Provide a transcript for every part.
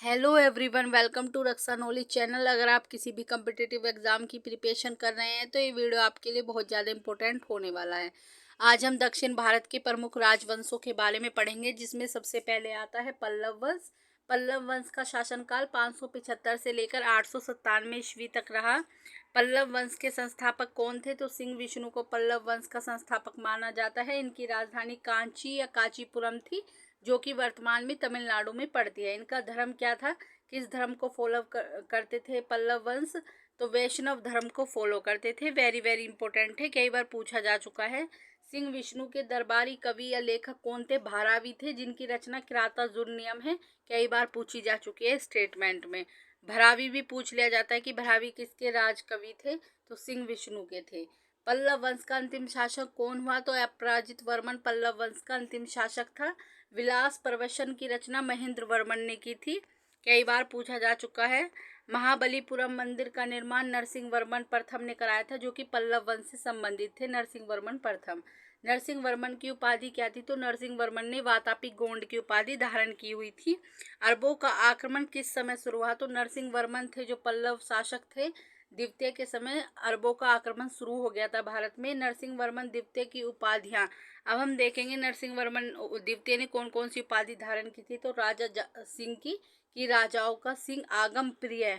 Hello everyone, welcome to Raksha knowledge channel. अगर आप किसी भी कम्पिटिटिव एग्जाम की प्रिपरेशन कर रहे हैं तो ये वीडियो आपके लिए बहुत ज़्यादा इम्पोर्टेंट होने वाला है। आज हम दक्षिण भारत के प्रमुख राजवंशों के बारे में पढ़ेंगे, जिसमें सबसे पहले आता है पल्लव वंश। पल्लव वंश का शासनकाल 575 से लेकर 897 ईस्वी तक रहा। पल्लव वंश के संस्थापक कौन थे? तो सिंह विष्णु को पल्लव वंश का संस्थापक माना जाता है। इनकी राजधानी कांची या कांचीपुरम थी, जो कि वर्तमान में तमिलनाडु में पड़ती है। इनका धर्म क्या था? किस धर्म को फॉलो करते थे पल्लव वंश? तो वैष्णव धर्म को फॉलो करते थे। वेरी वेरी इंपॉर्टेंट है, कई बार पूछा जा चुका है। सिंह विष्णु के दरबारी कवि या लेखक कौन थे? भारावी थे, जिनकी रचना किरातार्जुन नियम है, कई बार पूछी जा चुकी है स्टेटमेंट में। भरावी भी पूछ लिया जाता है कि भरावी किसके राज कवि थे? तो सिंह विष्णु के थे। पल्लव वंश का अंतिम शासक कौन हुआ? तो अपराजित वर्मन पल्लव वंश का अंतिम शासक था। विलास प्रवसन की रचना महेंद्र वर्मन ने की थी, कई बार पूछा जा चुका है। महाबलीपुरम मंदिर का निर्माण नरसिंह वर्मन प्रथम ने कराया था, जो कि पल्लव वंश से संबंधित थे। नरसिंह वर्मन प्रथम। नरसिंह वर्मन की उपाधि क्या थी? तो नरसिंह वर्मन ने वातापी गोंड की उपाधि धारण की हुई थी। अरबों का आक्रमण किस समय शुरू हुआ? तो नरसिंह वर्मन थे जो पल्लव शासक थे, द्वितीय के समय अरबों का आक्रमण शुरू हो गया था भारत में। नरसिंह वर्मन द्वितीय की उपाधियां अब हम देखेंगे। नरसिंह वर्मन द्वितीय ने कौन कौन सी उपाधि धारण की थी? तो राजा सिंह की कि राजाओं का सिंह, आगम प्रिय,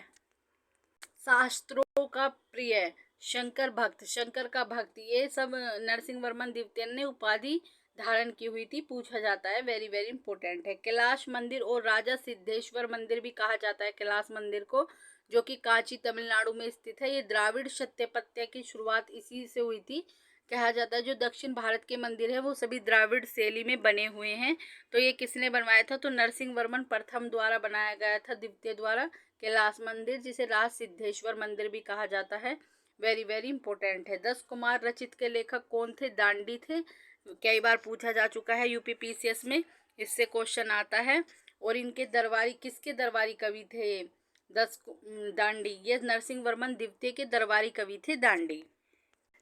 शास्त्रों का प्रिय, शंकर भक्त, शंकर का भक्त, ये सब नरसिंह वर्मन द्वितीय ने उपाधि धारण की हुई थी, पूछा जाता है। वेरी वेरी इंपॉर्टेंट है। कैलाश मंदिर और राजा सिद्धेश्वर मंदिर भी कहा जाता है कैलाश मंदिर को, जो कि कांची तमिलनाडु में स्थित है। ये द्राविड़ स्थापत्य की शुरुआत इसी से हुई थी। कहा जाता है जो दक्षिण भारत के मंदिर है वो सभी द्राविड़ शैली में बने हुए हैं। तो ये किसने बनवाया था? तो नरसिंह वर्मन प्रथम द्वारा बनाया गया था, द्वितीय द्वारा, कैलाश मंदिर, जिसे राज सिद्धेश्वर मंदिर भी कहा जाता है। वेरी वेरी इंपॉर्टेंट है। 10 कुमार रचित के लेखक कौन थे? दांडी थे, कई बार पूछा जा चुका है यूपीपीसीएस में, इससे क्वेश्चन आता है। और इनके दरबारी, किसके दरबारी कवि थे? दांडी, ये नरसिंह वर्मन द्वितीय के दरबारी कवि थे दांडी,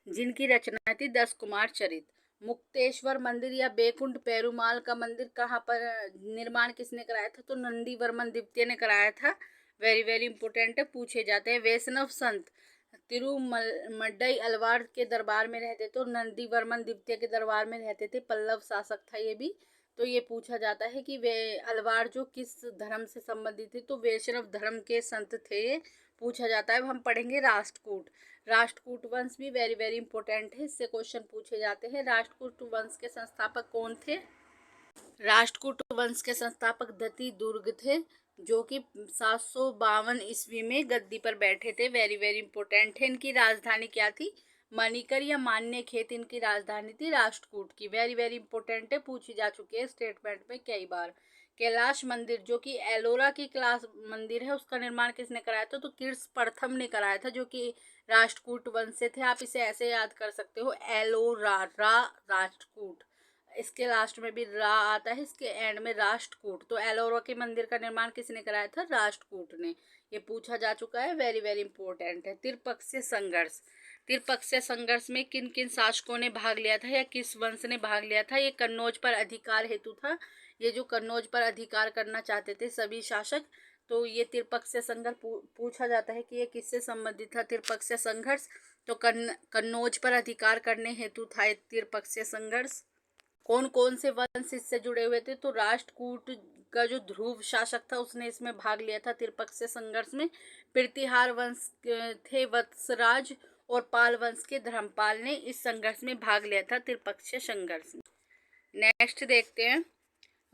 जिनकी रचना थी 10 कुमार चरित। मुक्तेश्वर मंदिर या बैकुंठ पेरुमाल का मंदिर कहाँ पर निर्माण किसने कराया था? तो नंदी वर्मन द्वितीय ने कराया था। वेरी वेरी इंपॉर्टेंट है, पूछे जाते हैं। वैष्णव संत तिरुमड्डई अलवार के दरबार में रहते, तो नंदी वर्मन द्वितीय के दरबार में रहते थे, पल्लव शासक था ये भी। तो ये पूछा जाता है कि वे अलवार जो किस धर्म से संबंधित थे? तो वैष्णव धर्म के संत थे ये, पूछा जाता है। अब हम पढ़ेंगे राष्ट्रकूट। राष्ट्रकूट वंश भी वेरी वेरी इंपॉर्टेंट है, इससे क्वेश्चन पूछे जाते हैं। राष्ट्रकूट वंश के संस्थापक कौन थे? राष्ट्रकूट वंश के संस्थापक दत्ती दुर्ग थे, जो कि 752 ईस्वी में गद्दी पर बैठे थे। वेरी वेरी इंपॉर्टेंट है। इनकी राजधानी क्या थी? मणिकर या मान्य खेत इनकी राजधानी थी राष्ट्रकूट की। वेरी वेरी इंपॉर्टेंट है, पूछी जा चुकी है स्टेटमेंट में कई बार। कैलाश मंदिर, जो कि एलोरा की कैलाश मंदिर है, उसका निर्माण किसने कराया था? तो किर्स प्रथम ने कराया था, जो कि राष्ट्रकूट वंश से थे। आप इसे ऐसे याद कर सकते हो, एलोरा, रा, राष्ट्रकूट, इसके लास्ट में भी रा आता है, इसके एंड में राष्ट्रकूट। तो एलोरा के मंदिर का निर्माण किसने कराया था? राष्ट्रकूट ने, ये पूछा जा चुका है। वेरी वेरी इंपॉर्टेंट है। त्रिपक्षीय संघर्ष, त्रिपक्षीय संघर्ष में किन किन शासकों ने भाग लिया था या किस वंश ने भाग लिया था? ये कन्नौज पर अधिकार हेतु था। ये जो कन्नौज पर अधिकार करना चाहते थे सभी शासक, तो ये त्रिपक्षीय संघर्ष पूछा जाता है कि ये किससे संबंधित था? त्रिपक्षीय संघर्ष, तो कन्नौज पर अधिकार करने हेतु था त्रिपक्षीय संघर्ष। कौन कौन से वंश इससे जुड़े हुए थे? तो राष्ट्रकूट का जो ध्रुव शासक था उसने इसमें भाग लिया था त्रिपक्षीय संघर्ष में। प्रतिहार वंश थे वत्सराज, और पाल वंश के धर्मपाल ने इस संघर्ष में भाग लिया था, त्रिपक्षीय संघर्ष में। नेक्स्ट देखते हैं।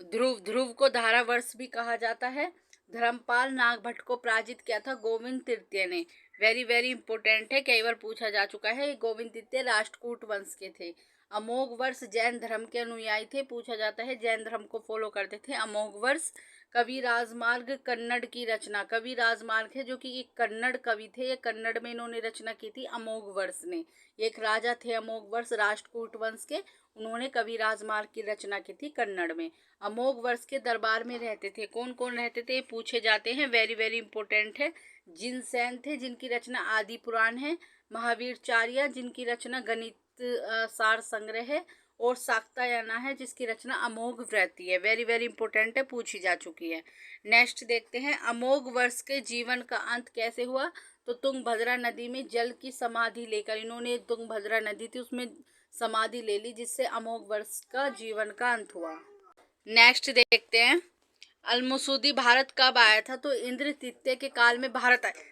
ध्रुव, ध्रुव को धारा वर्ष भी कहा जाता है। धर्मपाल नागभट्ट को पराजित किया था गोविंद तृतीय ने। वेरी वेरी इंपॉर्टेंट है, कई बार पूछा जा चुका है। गोविंद तृतीय राष्ट्रकूट वंश के थे। अमोघ वर्ष जैन धर्म के अनुयायी थे, पूछा जाता है। जैन धर्म को फॉलो करते थे। अमोघ वर्ष। कवि राजमार्ग कन्नड़ की रचना, कवि राजमार्ग है जो कि एक कन्नड़ कवि थे, ये कन्नड़ में इन्होंने रचना की थी अमोघ वर्ष ने। एक राजा थे अमोघ वर्ष राष्ट्रकूट वंश के, उन्होंने कवि राजमार्ग की रचना की थी कन्नड़ में। अमोघ वर्ष के दरबार में रहते थे, कौन कौन रहते थे पूछे जाते हैं। वेरी वेरी इंपॉर्टेंट है। जिनसेन थे, जिनकी रचना आदि पुराण है। महावीरचार्य, जिनकी रचना गणित सार संग्रह है। और शाक्तायना है जिसकी रचना अमोघ वृत्ति है। वेरी वेरी इंपॉर्टेंट है, पूछी जा चुकी है। नेक्स्ट देखते हैं, अमोघ वर्ष के जीवन का अंत कैसे हुआ? तो तुंगभद्रा नदी में जल की समाधि लेकर, इन्होंने तुंगभद्रा नदी थी उसमें समाधि ले ली, जिससे अमोघ वर्ष का जीवन का अंत हुआ। नेक्स्ट देखते हैं, अलमसूदी भारत कब आया था? तो इंद्र तृतीय के काल में भारत आए।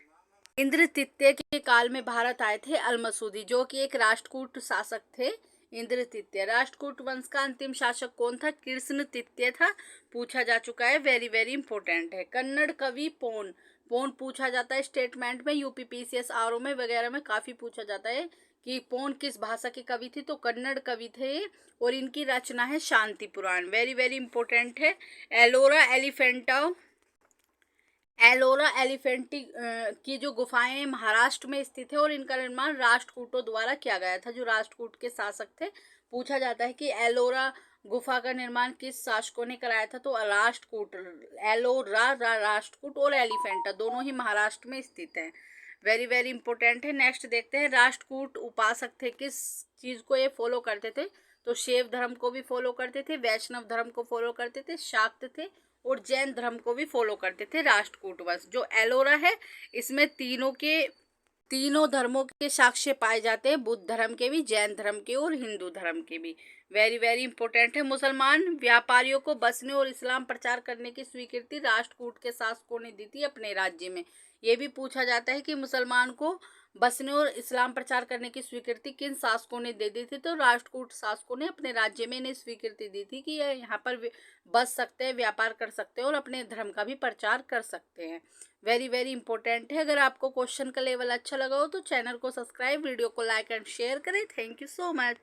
इंद्र तृतीय के काल में भारत आए थे अलमसूदी, जो कि एक राष्ट्रकूट शासक थे। इंद्र तृतीय राष्ट्रकूट वंश का अंतिम शासक कौन था? कृष्ण तृतीय था, पूछा जा चुका है। वेरी वेरी इंपॉर्टेंट है। कन्नड़ कवि पोन, पोन पूछा जाता है स्टेटमेंट में, यूपीपीसीएस आरओ में वगैरह में काफी पूछा जाता है कि पोन किस भाषा के कवि थे? तो कन्नड़ कवि थे और इनकी रचना है शांति पुराण। वेरी वेरी इंपॉर्टेंट है। एलोरा एलिफेंटी की जो गुफाएं महाराष्ट्र में स्थित है और इनका निर्माण राष्ट्रकूटों द्वारा किया गया था, जो राष्ट्रकूट के शासक थे। पूछा जाता है कि एलोरा गुफा का निर्माण किस शासकों ने कराया था? तो राष्ट्रकूट, एलोरा राष्ट्रकूट और एलिफेंटा दोनों ही महाराष्ट्र में स्थित है। वेरी वेरी इंपॉर्टेंट है। नेक्स्ट देखते हैं, राष्ट्रकूट उपासक थे, किस चीज को ये फॉलो करते थे? तो शैव धर्म को भी फॉलो करते थे, वैष्णव धर्म को फॉलो करते थे, शाक्त थे और जैन धर्म को भी फॉलो करते थे राष्ट्रकूट वंश। जो एलोरा है इसमें तीनों धर्मों के साक्ष्य पाए जाते हैं, बुद्ध धर्म के भी, जैन धर्म के और हिंदू धर्म के भी। वेरी वेरी इंपॉर्टेंट है। मुसलमान व्यापारियों को बसने और इस्लाम प्रचार करने की स्वीकृति राष्ट्रकूट के शासकों ने दी थी अपने राज्य में। ये भी पूछा जाता है कि मुसलमान को बसने और इस्लाम प्रचार करने की स्वीकृति किन शासकों ने दे दी थी? तो राष्ट्रकूट शासकों ने अपने राज्य में इन्हें स्वीकृति दी थी कि ये यहाँ पर बस सकते हैं, व्यापार कर सकते हैं और अपने धर्म का भी प्रचार कर सकते हैं। वेरी वेरी इंपॉर्टेंट है। अगर आपको क्वेश्चन का लेवल अच्छा लगा हो तो चैनल को सब्सक्राइब, वीडियो को लाइक एंड शेयर करें। Thank you so much.